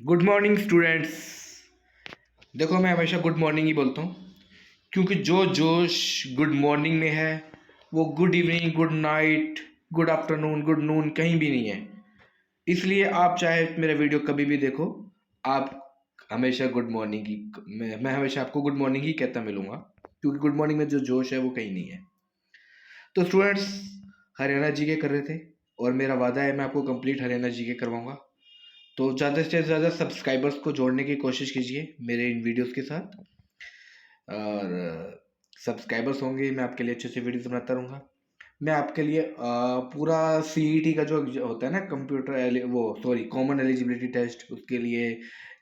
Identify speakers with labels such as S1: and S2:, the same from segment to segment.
S1: Good morning students. देखो, मैं हमेशा गुड मॉर्निंग ही बोलता हूँ क्योंकि जो जोश गुड मॉर्निंग में है वो good evening, good night, good afternoon, good noon कहीं भी नहीं है। इसलिए आप चाहे मेरा वीडियो कभी भी देखो, आप हमेशा गुड मॉर्निंग ही, मैं हमेशा आपको गुड मॉर्निंग ही कहता मिलूंगा क्योंकि गुड मॉर्निंग में जो जोश है वो कहीं नहीं है। तो स्टूडेंट्स, हरियाणा जी के कर रहे थे और मेरा वादा है मैं आपको कंप्लीट हरियाणा जी के करवाऊंगा। तो ज़्यादा से ज़्यादा सब्सक्राइबर्स को जोड़ने की कोशिश कीजिए मेरे इन वीडियोस के साथ। और सब्सक्राइबर्स होंगे, मैं आपके लिए अच्छे अच्छे वीडियोस बनाता रहूँगा। मैं आपके लिए पूरा सीईटी का जो होता है ना, वो सॉरी कॉमन एलिजिबिलिटी टेस्ट, उसके लिए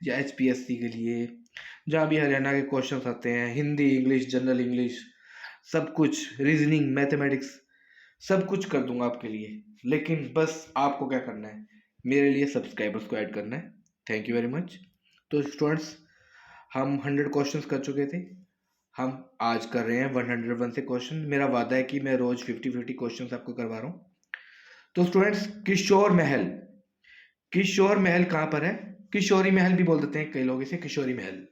S1: या एचपीएससी के लिए, जहाँ भी हरियाणा के क्वेश्चंस आते हैं, हिंदी, इंग्लिश, जनरल इंग्लिश, सब कुछ, रीजनिंग, मैथमेटिक्स, सब कुछ कर दूंगा आपके लिए। लेकिन बस आपको क्या करना है, मेरे लिए सब्सक्राइबर्स को ऐड करना है। Thank you very much. तो स्टूडेंट्स, हम 100 क्वेश्चंस कर चुके थे, हम आज कर रहे हैं 101 से क्वेश्चन। मेरा वादा है कि मैं रोज 50-50 क्वेश्चंस आपको करवा रहा हूँ। तो स्टूडेंट्स, किशोर महल, किशोर महल कहाँ पर है? किशोरी महल भी बोल देते हैं कई लोग इसे, किशोरी महल।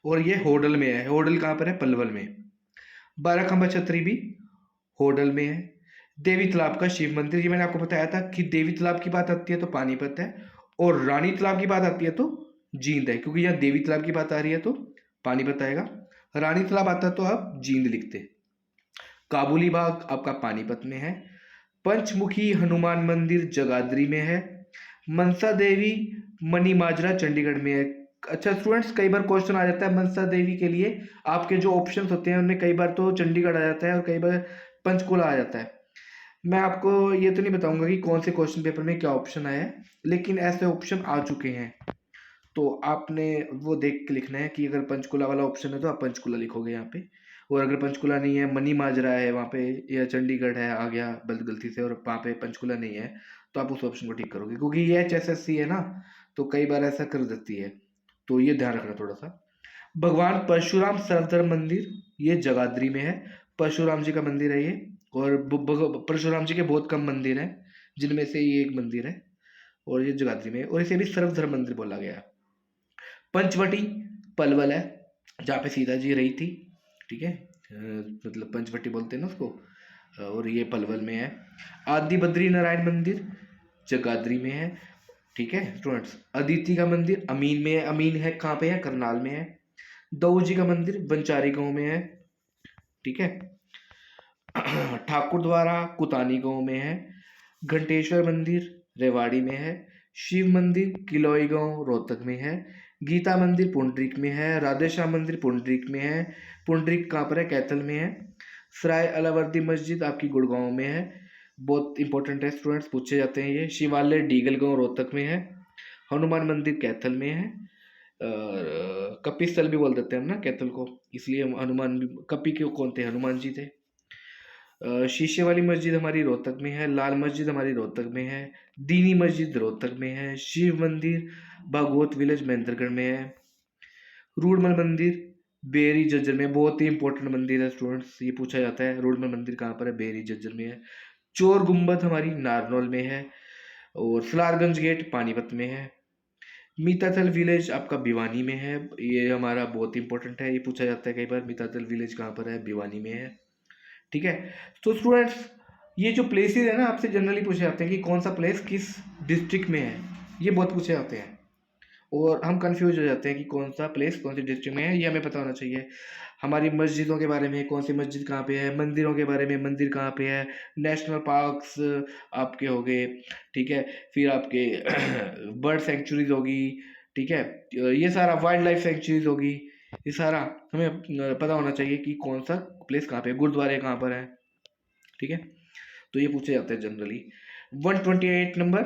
S1: और ये होडल में है। होडल कहाँ पर है? पलवल में। बाराखंबा छतरी भी होडल में है। देवी तालाब का शिव मंदिर, ये मैंने आपको बताया था कि देवी तालाब की बात आती है तो पानीपत है, और रानी तालाब की बात आती है तो जींद है। क्योंकि यहाँ देवी तालाब की बात आ रही है तो पानीपत आएगा, रानी तालाब आता तो आप जींद लिखते। काबुली बाग आपका पानीपत में है। पंचमुखी हनुमान मंदिर जगाधरी में है। मनसा देवी मनी माजरा चंडीगढ़ में है। अच्छा स्टूडेंट्स, कई बार क्वेश्चन आ जाता है मनसा देवी के लिए, आपके जो ऑप्शंस होते हैं उनमें कई बार तो चंडीगढ़ आ जाता है और कई बार पंचकुला आ जाता है। मैं आपको ये तो नहीं बताऊंगा कि कौन से क्वेश्चन पेपर में क्या ऑप्शन आया है, लेकिन ऐसे ऑप्शन आ चुके हैं। तो आपने वो देख के लिखना है कि अगर पंचकुला वाला ऑप्शन है तो आप पंचकुला लिखोगे यहाँ पे, और अगर पंचकुला नहीं है, मनी माजरा है वहाँ पे, या चंडीगढ़ है आ गया गलती से, और वहाँ पे पंचकुला नहीं है, तो आप उस ऑप्शन को ठीक करोगे। क्योंकि ये HSSC है ना, तो कई बार ऐसा कर देती है, तो ये ध्यान रखना थोड़ा सा। भगवान परशुराम सर्वधर्म मंदिर, ये जगाधरी में है। परशुराम जी का मंदिर है ये, और परशुराम जी के बहुत कम मंदिर हैं, जिनमें से ये एक मंदिर है, और ये जगाधरी में है, और इसे भी सर्वधर्म मंदिर बोला गया है। पंचवटी पलवल है, जहाँ पे सीता जी रही थी, ठीक है, मतलब पंचवटी बोलते हैं ना उसको, और ये पलवल में है। आदि बद्री नारायण मंदिर जगाधरी में है, ठीक है स्टूडेंट्स। अदिति का मंदिर अमीन में है। अमीन है कहाँ पे है? करनाल में है। दऊ जी का मंदिर बंचारी गांव में है, ठीक है। ठाकुर द्वारा कुतानी गांव में है। घंटेश्वर मंदिर रेवाड़ी में है। शिव मंदिर किलोई गांव रोहतक में है। गीता मंदिर पुंडरीक में है। राधेश्याम मंदिर पुंडरीक में है। पुंडरीक कहाँ पर है? कैथल में है। सराय अलावर्दी मस्जिद आपकी गुड़गांव में है, बहुत इंपॉर्टेंट है स्टूडेंट्स, पूछे जाते हैं ये। शिवालय डीगल गांव रोहतक में है। हनुमान मंदिर कैथल में है। कपि स्थल भी बोल देते हैं हम ना कैथल को, इसलिए हनुमान भी, कपि के कौन थे? हनुमान जी थे। शीशे वाली मस्जिद हमारी रोहतक में है। लाल मस्जिद हमारी रोहतक में है। दीनी मस्जिद रोहतक में है। शिव मंदिर भागवत विलेज महेंद्रगढ़ में है। रूड़मल मंदिर बेरी जज्जर में, बहुत ही इंपॉर्टेंट मंदिर है स्टूडेंट्स, ये पूछा जाता है रूड़मल मंदिर कहाँ पर है? बेरी जज्जर में है। चोर गुम्बद हमारी नारनौल में है, और सलारगंज गेट पानीपत में है। मीताथल विलेज आपका भिवानी में है, ये हमारा बहुत इंपॉर्टेंट है, ये पूछा जाता है कई बार, मीताथल विलेज कहाँ पर है? भिवानी में है, ठीक है। तो स्टूडेंट्स, ये जो प्लेसेस है ना, आपसे जनरली पूछे जाते हैं कि कौन सा प्लेस किस डिस्ट्रिक्ट में है, ये बहुत पूछे जाते हैं, और हम कंफ्यूज हो जाते हैं कि कौन सा प्लेस कौन सी डिस्ट्रिक्ट में है, ये हमें पता होना चाहिए। हमारी मस्जिदों के बारे में, कौन सी मस्जिद कहाँ पे है, मंदिरों के बारे में, मंदिर कहाँ पे है, नेशनल पार्क्स आपके हो गए, ठीक है, फिर आपके बर्ड सेंचुरीज होगी, ठीक है, ये सारा वाइल्ड लाइफ सेंचुरीज होगी, ये सारा हमें पता होना चाहिए कि कौन सा प्लेस कहाँ पे है, गुरुद्वारे कहाँ पर है, ठीक है। तो ये पूछे जाते हैं जनरली। 128 नंबर,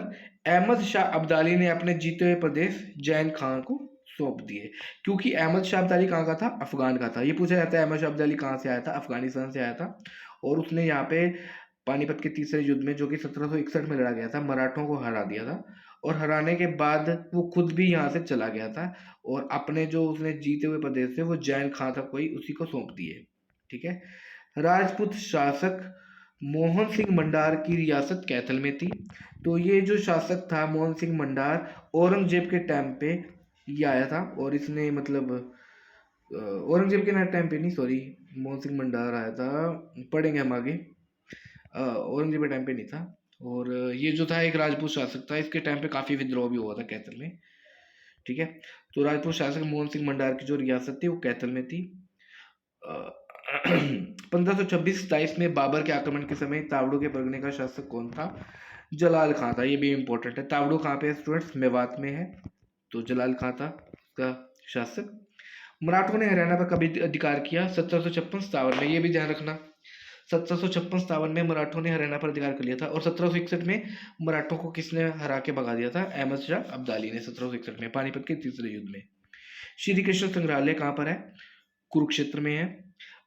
S1: अहमद शाह अब्दाली ने अपने जीते हुए प्रदेश जैन खान को सौंप दिए। क्योंकि अहमद शाह अब्दाली कहाँ का था? अफगान का था। ये पूछा जाता है अहमद शाह अब्दाली कहाँ से आया था? अफगानिस्तान से आया था, और उसने यहाँ पे पानीपत के तीसरे युद्ध में, जो कि 1761 में लड़ा गया था, मराठों को हरा दिया था, और हराने के बाद वो खुद भी यहाँ से चला गया था, और अपने जो उसने जीते हुए प्रदेश थे वो जैन खां था कोई, उसी को सौंप दिए, ठीक है। राजपूत शासक मोहन सिंह मंडार की रियासत कैथल में थी। तो ये जो शासक था मोहन सिंह मंडार, औरंगजेब के टाइम पे ये आया था, और इसने मतलब औरंगजेब के टाइम पे नहीं, सॉरी, मोहन सिंह मंडार आया था, पढ़ेंगे हम आगे। औरंगजेब के टाइम पे नहीं था। और ये जो था एक राजपूत शासक था, इसके टाइम पे काफ़ी विद्रोह भी हुआ था कैथल में। ठीक है, तो राजपूत शासक मोहन सिंह मंडार की जो रियासत थी वो कैथल में थी। 1526-27 में बाबर के आक्रमण के समय तावड़ों के परगने का शासक कौन था? जलाल खां था। ये भी इंपॉर्टेंट है। तावड़ो कहाँ पे है स्टूडेंट्स? मेवात में है। तो जलाल खां था का शासक। मराठों ने हरियाणा पर कभी अधिकार किया? 1756-57 में। ये भी ध्यान रखना, 1756-57 में मराठों ने हरियाणा पर अधिकार कर लिया था। और 1761 में मराठों को किसने हरा के भगा दिया था? अहमद शाह अब्दाली ने 1761 में, पानीपत के तीसरे युद्ध में। श्री कृष्ण संग्रहालय कहाँ पर है? कुरुक्षेत्र में है।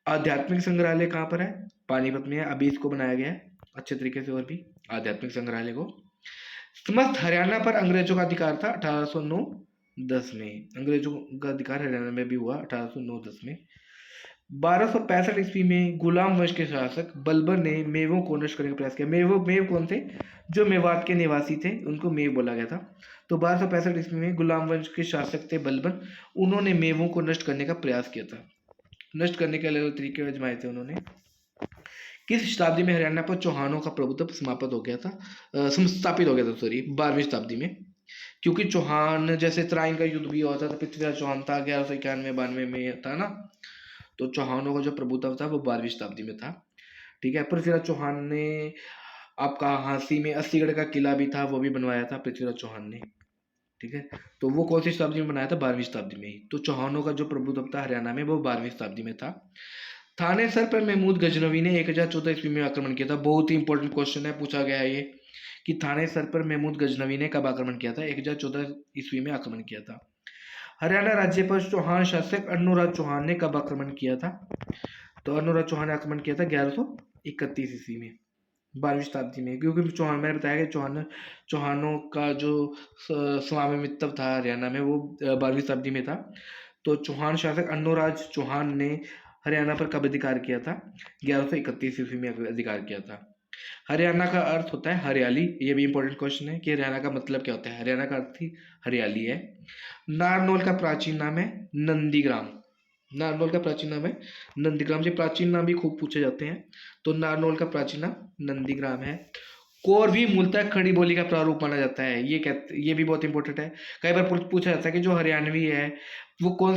S1: आध्यात्मिक संग्रहालय कहाँ पर है? पानीपत में है। अभी इसको बनाया गया है अच्छे तरीके से, और भी आध्यात्मिक संग्रहालय को। समस्त हरियाणा पर अंग्रेजों का अधिकार था 1809-10 में। अंग्रेजों का अधिकार हरियाणा में भी हुआ 1809-10 में। 1265 ईस्वी में गुलाम वंश के शासक बलबन ने मेवों को नष्ट करने का प्रयास किया। मेव कौन थे? जो मेवात के निवासी थे उनको मेव बोला गया था। तो 1265 ईस्वी में गुलाम वंश के शासक थे बलबन, उन्होंने मेवों को नष्ट करने का प्रयास किया था। नष्ट करने के अलग अलग तरीके आजमाए थे उन्होंने। किस शताब्दी में हरियाणा पर चौहानों का प्रभुत्व समाप्त हो गया था, स्थापित हो गया था, सॉरी, 12वीं शताब्दी में। क्योंकि चौहान, जैसे तराइन का युद्ध भी हुआ था तो पृथ्वीराज चौहान था 1191-92 में था ना। तो चौहानों का जो प्रभुत्व था वो 12वीं शताब्दी में था। ठीक है, पृथ्वीराज चौहान ने आपका हांसी में 80गढ़ का किला भी था, वो भी बनवाया था पृथ्वीराज चौहान ने। ठीक है, तो वो कौन सी शताब्दी में बनाया था? 12वीं शताब्दी में ही। तो चौहानों का जो प्रभुत्व था हरियाणा में वो 12वीं शताब्दी में था। थाने सर पर महमूद गजनवी ने 1014 ईस्वी में आक्रमण किया था। बहुत ही इंपॉर्टेंट क्वेश्चन है, पूछा गया है ये, कि थाने सर पर महमूद गजनवी ने कब आक्रमण किया था? 1014 ईस्वी में आक्रमण किया था। हरियाणा राज्य पर चौहान शासक अनुराज चौहान ने कब आक्रमण किया था? तो अनुराज चौहान ने आक्रमण किया था 1131 ईस्वी में, 12वीं शताब्दी में। क्योंकि चौहान, मैंने बताया कि चौहानों का जो स्वामित्व था हरियाणा में वो 12वीं शताब्दी में था। तो चौहान शासक अनुराज चौहान ने हरियाणा पर कब अधिकार किया था? 1131 ईस्वी में अधिकार किया था। हरियाणा का अर्थ होता है हरियाली। ये भी इंपॉर्टेंट क्वेश्चन है कि हरियाणा का मतलब क्या होता है। हरियाणा का अर्थ ही हरियाली है। नारनौल का प्राचीन नाम है नंदीग्राम। नारनौल का प्राचीन नाम है नंदीग्राम। से प्राचीन नाम भी खूब पूछे जाते हैं। तो नारनौल का प्राचीन नाम नंदीग्राम है। कोरवी मूलतः खड़ी बोली का प्रारूप माना जाता है। ये भी बहुत इंपॉर्टेंट है। कई बार पूछा जाता है कि जो हरियाणवी है वो कौन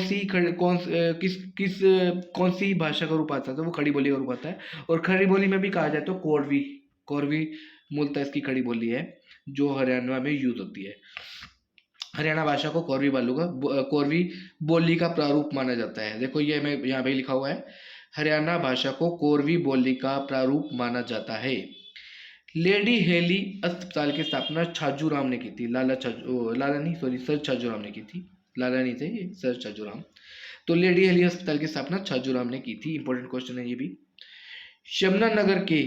S1: सी भाषा का रूप आता है? तो वो खड़ी बोली का रूप आता है। और खड़ी बोली में भी कहा जाए तो कोरवी कोरवी मूलतः इसकी खड़ी बोली है जो हरियाणा में यूज होती है। हरियाणा भाषा को कोरवी बोली का प्रारूप माना जाता है। देखो ये मैं यहाँ पे लिखा हुआ है, हरियाणा भाषा को कोरवी बोली का प्रारूप माना जाता है। लेडी हेली अस्पताल की स्थापना छाजू राम ने की थी। लाला नहीं, सॉरी, सर छाजू राम ने की थी। लाला नहीं थे ये, सर छाजू राम। तो लेडी हेली अस्पताल की स्थापना छाजू राम ने की थी। इंपॉर्टेंट क्वेश्चन है ये भी। यमुनानगर के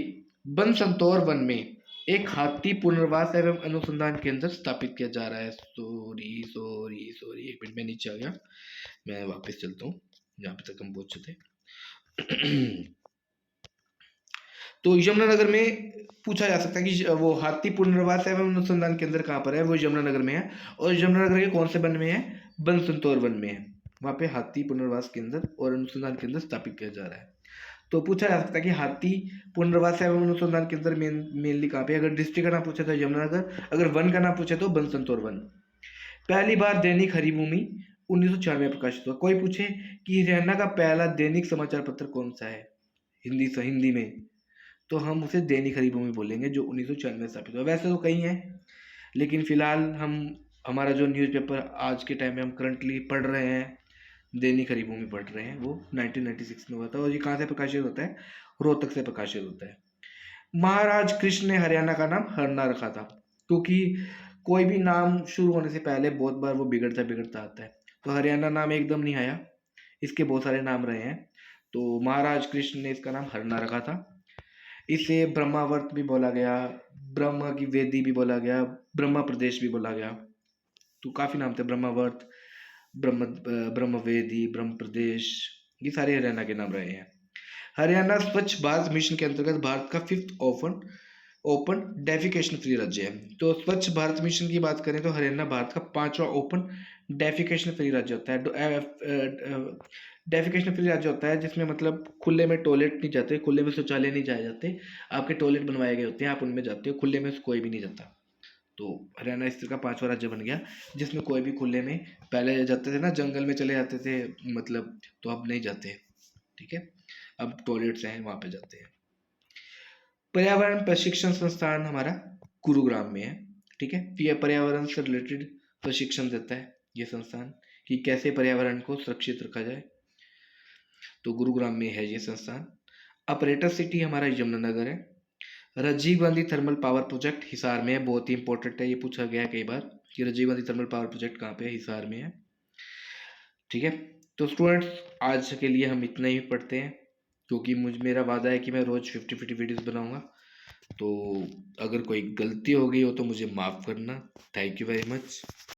S1: बनसंतौर वन में एक हाथी पुनर्वास एवं अनुसंधान केंद्र स्थापित किया जा रहा है। सॉरी सॉरी सॉरी, एक मिनट में नीचे आ गया, मैं वापस चलता हूँ जहाँ पे तक हम पहुंचे थे। तो यमुनानगर में पूछा जा सकता है कि वो हाथी पुनर्वास एवं अनुसंधान केंद्र कहाँ पर है? वो यमुनानगर में है। और यमुनानगर के कौन से वन में है? बनसंतौर वन में है। वहाँ पे हाथी पुनर्वास केंद्र और अनुसंधान केंद्र स्थापित किया जा रहा है। तो पूछा जा सकता है कि हाथी पुनर्वास एवं अनुसंधान केंद्र मेनली कहाँ पे? अगर डिस्ट्रिक्ट का नाम पूछे तो यमुनानगर, अगर वन का नाम पूछे तो बनसंतौर वन। पहली बार दैनिक हरिभूमि 1996 में प्रकाशित हुआ। कोई पूछे कि हरियाणा का पहला दैनिक समाचार पत्र कौन सा है हिंदी में, तो हम उसे दैनिक हरिभूमि बोलेंगे, जो 1996 में स्थापित हुआ। वैसे तो कई हैं, लेकिन फिलहाल हमारा जो न्यूज़पेपर आज के टाइम में हम करंटली पढ़ रहे हैं, दैनिक हरिभूमि पढ़ रहे हैं, वो 1996 में हुआ था। और ये कहाँ से प्रकाशित होता है? रोहतक से प्रकाशित होता है। महाराज कृष्ण ने हरियाणा का नाम हरना रखा था, क्योंकि कोई भी नाम शुरू होने से पहले बहुत बार वो बिगड़ता आता है। तो हरियाणा नाम एकदम नहीं आया, इसके बहुत सारे नाम रहे हैं। तो महाराज कृष्ण ने इसका नाम हरना रखा था। इसे ब्रह्मावर्त भी बोला गया, ब्रह्म की वेदी भी बोला गया, ब्रह्मा प्रदेश भी बोला गया। तो काफ़ी नाम थे, ब्रह्मावर्त, ब्रह्मवेदी, ब्रह्म प्रदेश, ये सारे हरियाणा के नाम रहे हैं। हरियाणा स्वच्छ भारत मिशन के अंतर्गत भारत का 5th open open defecation free राज्य है। तो स्वच्छ भारत मिशन की बात करें तो हरियाणा भारत का 5वां ओपन डेफिकेशन फ्री राज्य होता है। डेफिकेशन फ्री राज्य होता है जिसमें मतलब खुले में टॉयलेट नहीं जाते, खुले में शौचालय नहीं जाए जाते, आपके टॉयलेट बनवाए गए होते हैं, आप उनमें जाते हो, खुले में कोई भी नहीं जाता। तो हरियाणा इस तरह का 5वां राज्य बन गया जिसमें कोई भी खुले में, पहले जाते थे ना जंगल में चले जाते थे मतलब, तो अब नहीं जाते। ठीक है, अब टॉयलेट्स हैं वहाँ पे जाते हैं। पर्यावरण प्रशिक्षण संस्थान हमारा गुरुग्राम में है। ठीक है, ये पर्यावरण से रिलेटेड प्रशिक्षण देता है ये संस्थान कि कैसे पर्यावरण को सुरक्षित रखा जाए, तो गुरुग्राम में है ये संस्थान। ऑपरेटर सिटी हमारा यमुनानगर है। Rajiv Gandhi thermal power project Hisar में है, बहुत ही इंपॉर्टेंट है, ये पूछा गया है कई बार कि Rajiv Gandhi thermal power project कहाँ पे है, हिसार में है। ठीक है, तो स्टूडेंट्स आज के लिए हम इतना ही पढ़ते हैं, क्योंकि मेरा वादा है कि मैं रोज़ 50 वीडियोस बनाऊंगा। तो अगर कोई गलती हो गई हो तो मुझे माफ़ करना। Thank you very much.